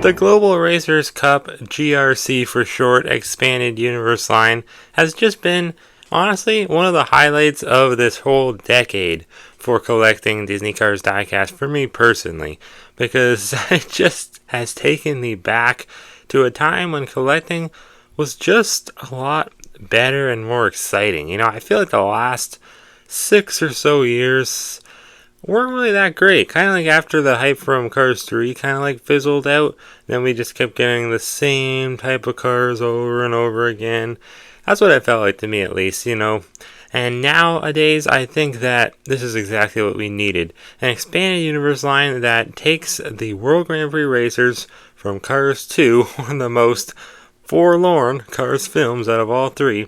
The Global Racers Cup, GRC for short, Expanded Universe line, has just been, honestly, one of the highlights of this whole decade for collecting Disney Cars diecast for me personally, because it just has taken me back to a time when collecting was just a lot better and more exciting. You know, I feel like the last 6 or so years weren't really that great. Kind of like after the hype from Cars 3 kind of like fizzled out, then we just kept getting the same type of cars over and over again. That's what it felt like to me, at least, you know. And nowadays, I think that this is exactly what we needed. An expanded universe line that takes the World Grand Prix racers from Cars 2, one of the most forlorn Cars films out of all three,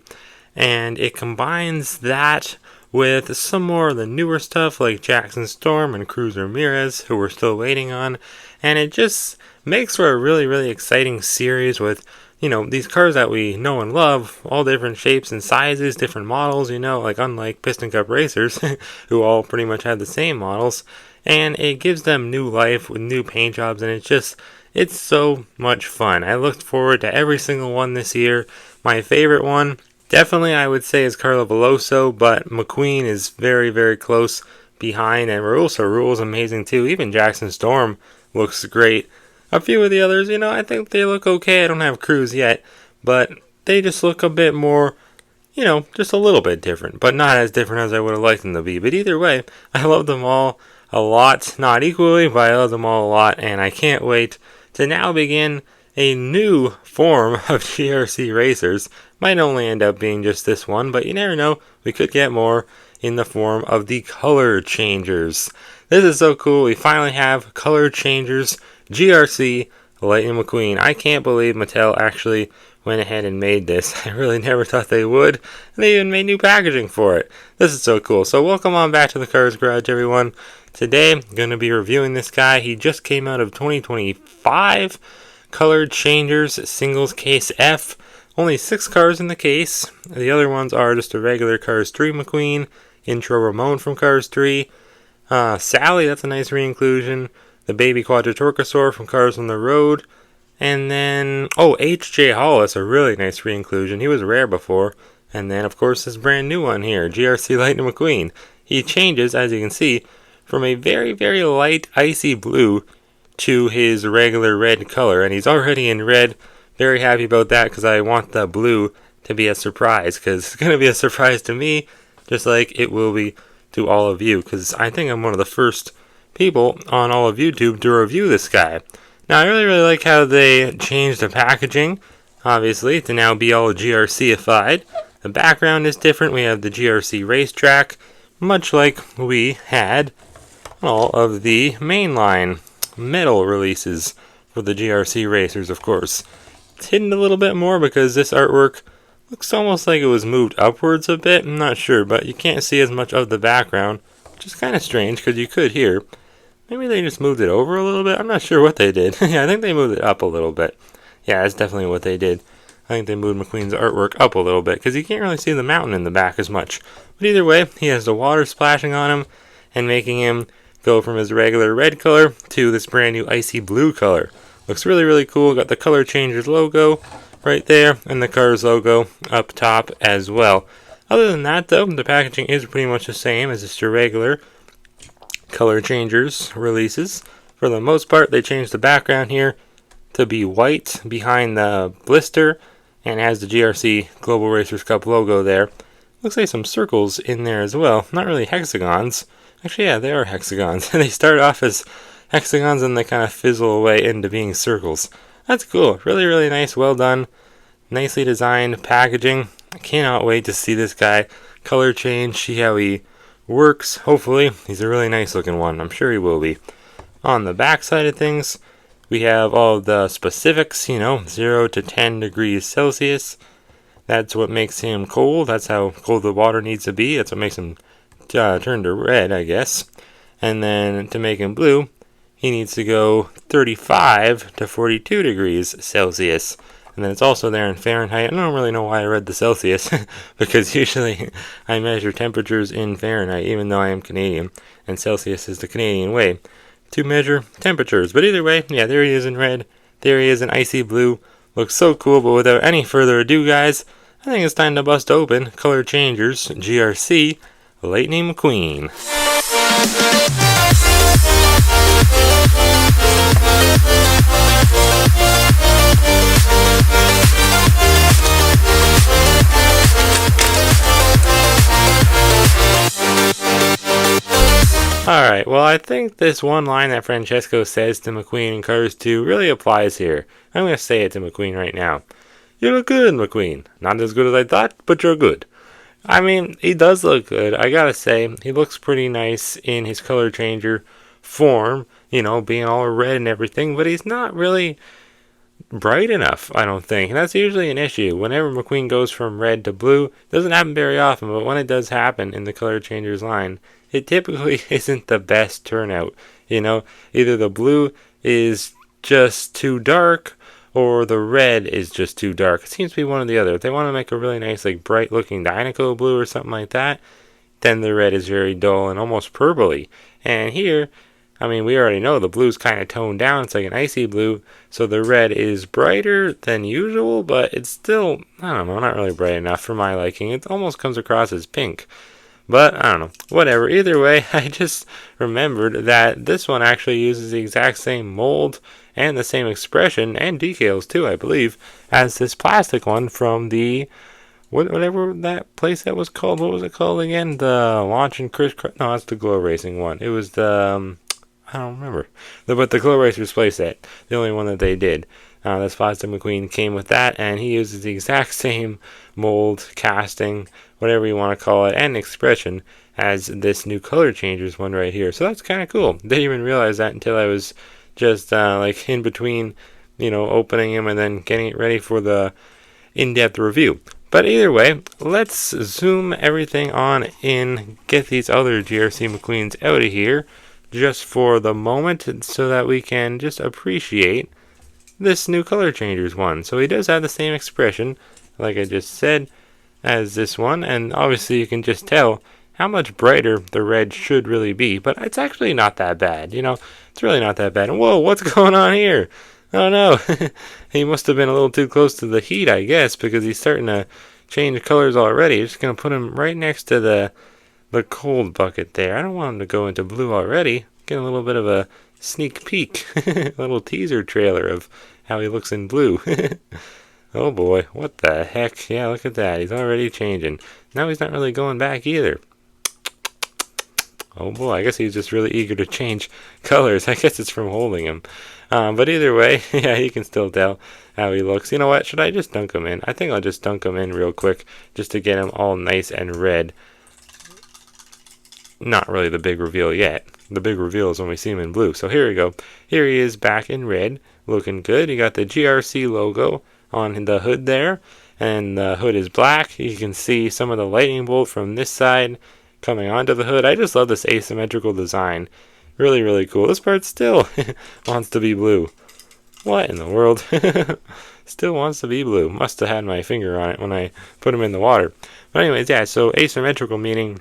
and it combines that with some more of the newer stuff like Jackson Storm and Cruz Ramirez, who we're still waiting on, and it just makes for a really, really exciting series with, you know, these cars that we know and love, all different shapes and sizes, different models, you know, like unlike Piston Cup racers, who all pretty much have the same models, and it gives them new life with new paint jobs, and it's so much fun. I looked forward to every single one this year. My favorite one, definitely, I would say, is Carlo Veloso, but McQueen is very, very close behind, and Rule's amazing too. Even Jackson Storm looks great. A few of the others, you know, I think they look okay. I don't have Cruz yet, but they just look a bit more, you know, just a little bit different, but not as different as I would have liked them to be. But either way, I love them all a lot. Not equally, but I love them all a lot, and I can't wait to now begin a new form of GRC racers. Might only end up being just this one, but you never know. We could get more in the form of the color changers. This is so cool. We finally have color changers, GRC Lightning McQueen. I can't believe Mattel actually went ahead and made this. I really never thought they would. And they even made new packaging for it. This is so cool. So welcome on back to the Cars Garage, everyone. Today, I'm going to be reviewing this guy. He just came out of 2025. Colored Changers Singles Case F. Only 6 cars in the case. The other ones are just a regular Cars 3 McQueen, Intro Ramon from Cars 3, Sally, that's a nice re-inclusion, the Baby Quadritorcosaur from Cars on the Road, and then, H.J. Hollis, a really nice re-inclusion. He was rare before. And then, of course, this brand new one here, GRC Lightning McQueen. He changes, as you can see, from a very, very light icy blue to his regular red color, and he's already in red. Very happy about that because I want the blue to be a surprise, because it's going to be a surprise to me just like it will be to all of you, because I think I'm one of the first people on all of YouTube to review this guy. Now I really, really like how they changed the packaging, obviously, to now be all GRC-ified. The background is different. We have the GRC racetrack, much like we had all of the mainline metal releases for the GRC racers, of course. It's hidden a little bit more because this artwork looks almost like it was moved upwards a bit. I'm not sure, but you can't see as much of the background, which is kind of strange because you could hear. Maybe they just moved it over a little bit. I'm not sure what they did. Yeah, I think they moved it up a little bit. Yeah, that's definitely what they did. I think they moved McQueen's artwork up a little bit because you can't really see the mountain in the back as much. But either way, he has the water splashing on him and making him go from his regular red color to this brand new icy blue color. Looks really, really cool. Got the Color Changers logo right there and the Cars logo up top as well. Other than that, though, the packaging is pretty much the same as just your regular Color Changers releases. For the most part, they changed the background here to be white behind the blister and has the GRC Global Racers Cup logo there. Looks like some circles in there as well. Not really hexagons. Actually, yeah, they are hexagons. They start off as hexagons and they kind of fizzle away into being circles. That's cool. Really, really nice. Well done. Nicely designed packaging. I cannot wait to see this guy color change, see how he works. Hopefully, he's a really nice looking one. I'm sure he will be. On the back side of things, we have all the specifics, 0 to 10 degrees Celsius. That's what makes him cold. That's how cold the water needs to be. That's what makes him turn to red, I guess. And then to make him blue, he needs to go 35 to 42 degrees Celsius. And then it's also there in Fahrenheit. I don't really know why I read the Celsius, because usually I measure temperatures in Fahrenheit, even though I am Canadian, and Celsius is the Canadian way to measure temperatures. But either way, yeah, there he is in red, There he is in icy blue. Looks so cool, but without any further ado, guys, I think it's time to bust open Color Changers GRC Lightning McQueen. Alright, well, I think this one line that Francesco says to McQueen in Cars 2 really applies here. I'm going to say it to McQueen right now. You look good, McQueen. Not as good as I thought, but you're good. I mean, he does look good. I gotta say, he looks pretty nice in his color changer form, you know, being all red and everything, but he's not really bright enough, I don't think. And that's usually an issue. Whenever McQueen goes from red to blue, it doesn't happen very often, but when it does happen in the color changers line, it typically isn't the best turnout. You know, either the blue is just too dark or the red is just too dark. It seems to be one or the other. If they want to make a really nice, like, bright looking Dynaco blue or something like that, then the red is very dull and almost purpley. And here, I mean, we already know the blue's kind of toned down. It's like an icy blue, so the red is brighter than usual, but it's still, I don't know, not really bright enough for my liking. It almost comes across as pink. But, I don't know, whatever. Either way, I just remembered that this one actually uses the exact same mold and the same expression, and decals too, I believe, as this plastic one from the, whatever that place that was called. What was it called again? The Launch and Crisscross? No, that's the Glow Racing one. It was the, I don't remember. But the Glow Racers playset, the only one that they did. This plastic McQueen came with that, and he uses the exact same mold, casting, whatever you want to call it, and expression as this new color changers one right here. So that's kind of cool. Didn't even realize that until I was just like in between, you know, opening him and then getting it ready for the in-depth review. But either way, let's zoom everything on in, get these other GRC McQueens out of here just for the moment so that we can just appreciate this new color changers one. So he does have the same expression, like I just said, as this one, and obviously you can just tell how much brighter the red should really be, but it's actually not that bad, you know, it's really not that bad. And whoa, what's going on here? Oh no, he must have been a little too close to the heat, I guess, because he's starting to change colors already. Just gonna put him right next to the cold bucket there. I don't want him to go into blue already. Get a little bit of a sneak peek, a little teaser trailer of how he looks in blue. Oh boy, what the heck? Yeah, look at that. He's already changing. Now he's not really going back either. Oh boy, I guess he's just really eager to change colors. I guess it's from holding him. But either way, yeah, you can still tell how he looks. You know what? Should I just dunk him in? I think I'll just dunk him in real quick just to get him all nice and red. Not really the big reveal yet. The big reveal is when we see him in blue. So here we go. Here he is back in red. Looking good. You got the GRC logo on the hood there, and the hood is black. You can see some of the lightning bolt from this side coming onto the hood. I just love this asymmetrical design. Really, really cool. This part still wants to be blue. What in the world? Still wants to be blue. Must have had my finger on it when I put him in the water. But anyways, yeah, so asymmetrical meaning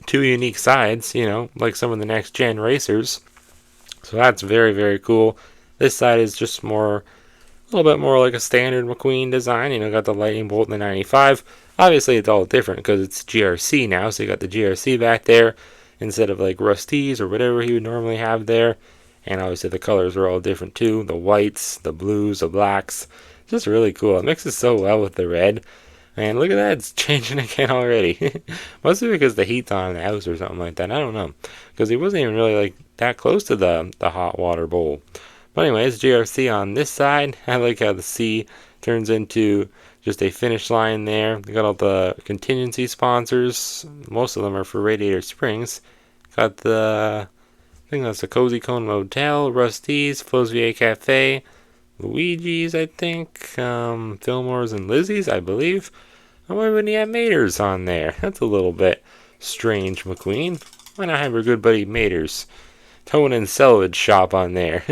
two unique sides, you know, like some of the next gen racers. So that's very, very cool. This side is just more, a little bit more like a standard McQueen design. You know, got the lightning bolt in the 95. Obviously, it's all different because it's GRC now. So you got the GRC back there instead of like Rusty's or whatever he would normally have there. And obviously, the colors are all different too. The whites, the blues, the blacks. Just really cool. It mixes so well with the red. And look at that, it's changing again already. Must be because the heat's on in the house or something like that. I don't know. Because he wasn't even really like that close to the hot water bowl. But anyways, GRC on this side. I like how the C turns into just a finish line there. They got all the contingency sponsors. Most of them are for Radiator Springs. Got the, I think that's the Cozy Cone Motel, Rusty's, Flo's VA Cafe, Luigi's, I think, Fillmore's and Lizzie's, I believe. Oh, why wouldn't he have Mater's on there? That's a little bit strange, McQueen. Why not have your good buddy Mater's tone and salvage shop on there?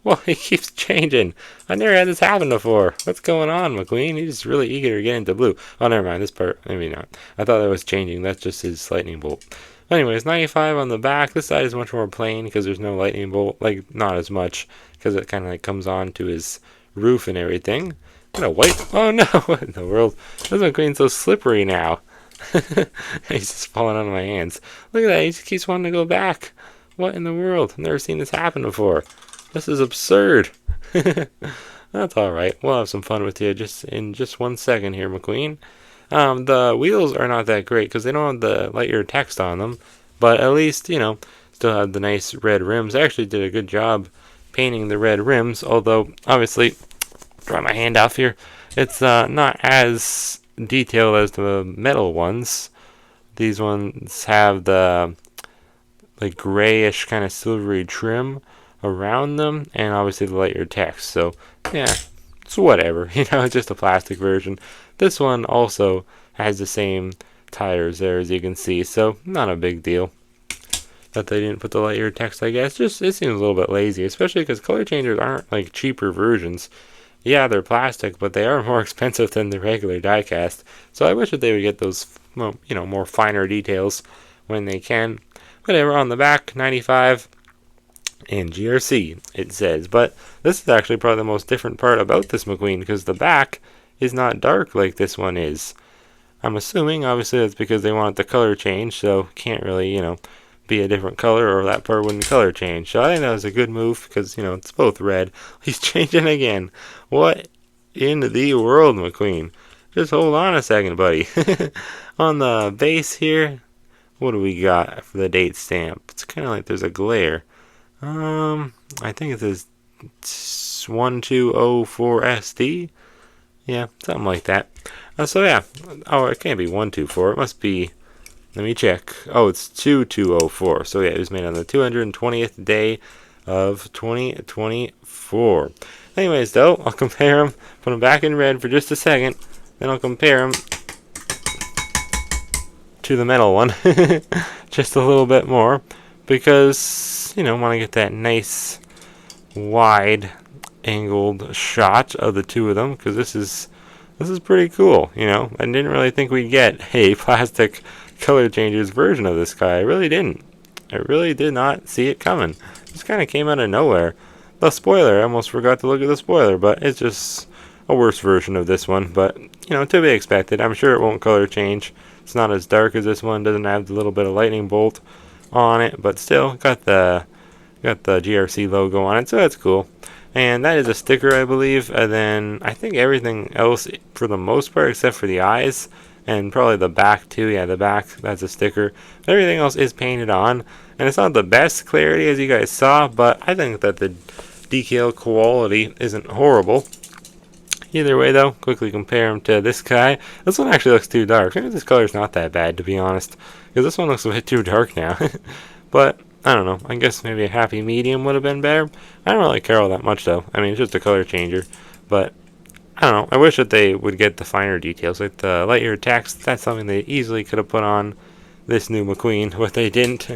Well, he keeps changing. I never had this happen before. What's going on, McQueen? He's just really eager to get into blue. Oh, never mind. This part, maybe not. I thought that was changing. That's just his lightning bolt. Anyways, 95 on the back. This side is much more plain because there's no lightning bolt. Like, not as much because it kind of like comes on to his roof and everything. What a white. Oh no! What in the world? This McQueen's so slippery now. He's just falling out of my hands. Look at that. He just keeps wanting to go back. What in the world? I've never seen this happen before. This is absurd. That's alright. We'll have some fun with you just in just 1 second here, McQueen. The wheels are not that great because they don't have the Lightyear text on them. But at least, still have the nice red rims. I actually did a good job painting the red rims. Although, obviously, dry my hand off here. It's not as detailed as the metal ones. These ones have the like grayish kind of silvery trim around them, and obviously the Lightyear text. So yeah, it's whatever. It's just a plastic version. This one also has the same tires there, as you can see. So not a big deal that they didn't put the Lightyear text. I guess just it seems a little bit lazy, especially because color changers aren't like cheaper versions. Yeah, they're plastic, but they are more expensive than the regular diecast. So I wish that they would get those, more finer details when they can. Whatever, on the back, 95 and GRC, it says. But this is actually probably the most different part about this McQueen, because the back is not dark like this one is. I'm assuming, obviously, that's because they want the color change, so can't really, be a different color, or that part wouldn't color change. So I think that was a good move because, it's both red. He's changing again. What in the world, McQueen? Just hold on a second, buddy. On the base here, what do we got for the date stamp? It's kind of like there's a glare. I think it says 1204 SD. Yeah, something like that. So yeah. Oh, it can't be 124. It must be. Let me check. Oh, it's 2204. So yeah, it was made on the 220th day of 2024. Anyways, though, I'll compare them. Put them back in red for just a second. Then I'll compare them to the metal one. Just a little bit more. Because, I want to get that nice wide angled shot of the two of them. Because this is pretty cool, I didn't really think we'd get a plastic color changers version of this guy. I really didn't. I really did not see it coming. Just kind of came out of nowhere. The spoiler, I almost forgot to look at the spoiler, but it's just a worse version of this one. But, to be expected. I'm sure it won't color change. It's not as dark as this one. Doesn't have the little bit of lightning bolt on it, but still got the GRC logo on it, so that's cool. And that is a sticker, I believe. And then I think everything else, for the most part, except for the eyes, and probably the back too. Yeah, the back, that's a sticker. But everything else is painted on. And it's not the best clarity, as you guys saw, but I think that the decal quality isn't horrible. Either way, though, quickly compare them to this guy. This one actually looks too dark. Maybe this color's not that bad, to be honest, because this one looks a bit too dark now. But I don't know. I guess maybe a happy medium would have been better. I don't really care all that much, though. I mean, it's just a color changer. But I don't know. I wish that they would get the finer details, like the Lightyear text. That's something they easily could have put on this new McQueen, but they didn't.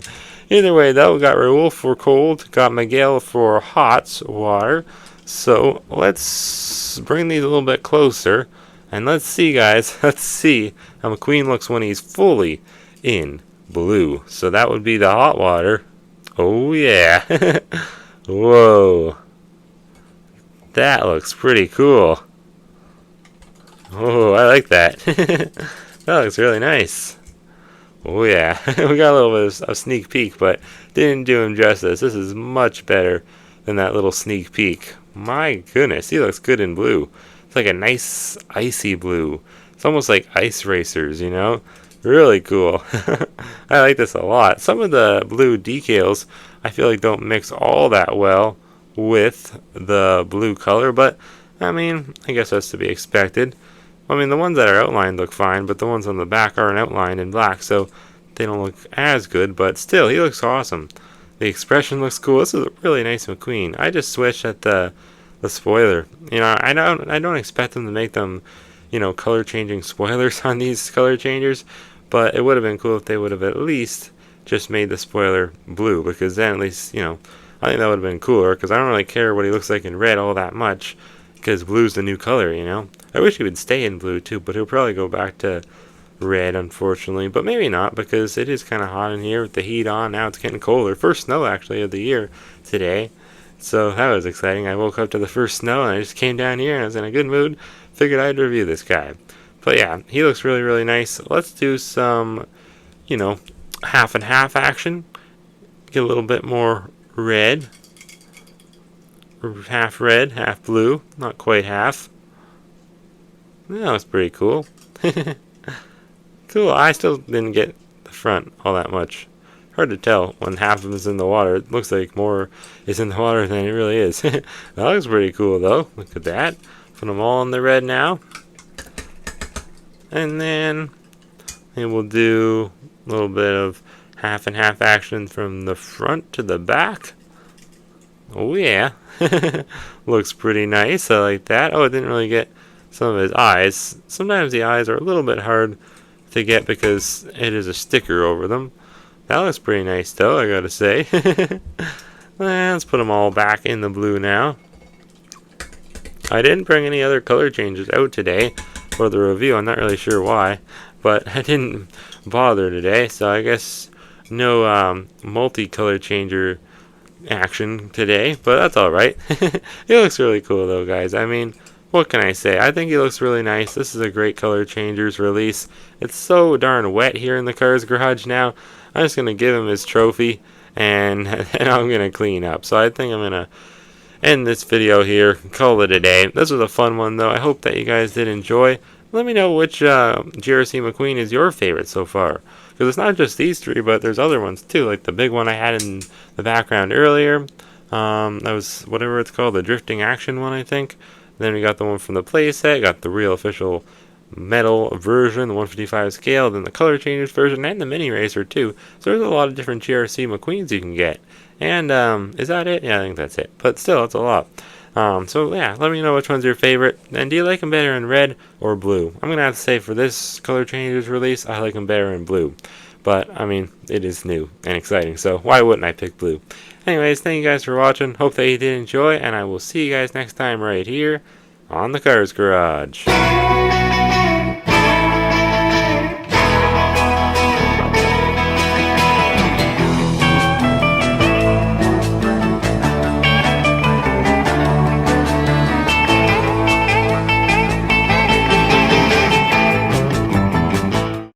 Either way, though, we got Raoul for cold, got Miguel for hot water. So let's bring these a little bit closer, and let's see, guys. Let's see how McQueen looks when he's fully in blue. So that would be the hot water. Oh yeah. Whoa. That looks pretty cool. Oh, I like that. That looks really nice. Oh yeah. We got a little bit of a sneak peek, but didn't do him justice. This is much better than that little sneak peek. My goodness, he looks good in blue. It's like a nice icy blue. It's almost like ice racers, Really cool. I like this a lot. Some of the blue decals I feel like don't mix all that well with the blue color, but I mean, I guess that's to be expected. I mean, the ones that are outlined look fine, but the ones on the back aren't outlined in black, so they don't look as good, but still, he looks awesome. The expression looks cool. This is a really nice McQueen. I just wish that the spoiler, I don't expect them to make them, color changing spoilers on these color changers, but it would have been cool if they would have at least just made the spoiler blue, because then at least, I think that would have been cooler, because I don't really care what he looks like in red all that much, because blue's the new color, I wish he would stay in blue too, but he'll probably go back to red, unfortunately, but maybe not, because it is kind of hot in here with the heat on. Now it's getting colder. First snow, actually, of the year today, so that was exciting. I woke up to the first snow, and I just came down here, and I was in a good mood. Figured I'd review this guy. But yeah, he looks really, really nice. Let's do some, half and half action. Get a little bit more red. Half red, half blue. Not quite half. That was pretty cool. Cool. I still didn't get the front all that much. Hard to tell when half of them is in the water. It looks like more is in the water than it really is. That looks pretty cool, though. Look at that. Put them all in the red now. And then we'll do a little bit of half and half action from the front to the back. Oh, yeah. Looks pretty nice. I like that. Oh, I didn't really get some of his eyes. Sometimes the eyes are a little bit hard to get because it is a sticker over them. That looks pretty nice, though, I gotta say. Let's put them all back in the blue now. I didn't bring any other color changes out today for the review. I'm not really sure why, but I didn't bother today, so I guess no multi-color changer action today, but that's alright. He looks really cool, though, guys. I mean, what can I say? I think he looks really nice. This is a great color changers release. It's so darn wet here in the Cars Garage now. I'm just going to give him his trophy, and I'm going to clean up. So I think I'm going to end this video here, call it a day. This was a fun one, though. I hope that you guys did enjoy. Let me know which GRC McQueen is your favorite so far. Because it's not just these three, but there's other ones too. Like the big one I had in the background earlier. That was whatever it's called, the drifting action one, I think. Then we got the one from the playset, got the real official Mattel version, the 155 scale, then the color changers version, and the mini racer too. So there's a lot of different GRC McQueens you can get. And is that it? Yeah, I think that's it. But still, that's a lot. So yeah, let me know which one's your favorite. And do you like them better in red or blue? I'm going to have to say for this color changers release, I like them better in blue. But, I mean, it is new and exciting, so why wouldn't I pick blue? Anyways, thank you guys for watching. Hope that you did enjoy, and I will see you guys next time right here on the Cars Garage.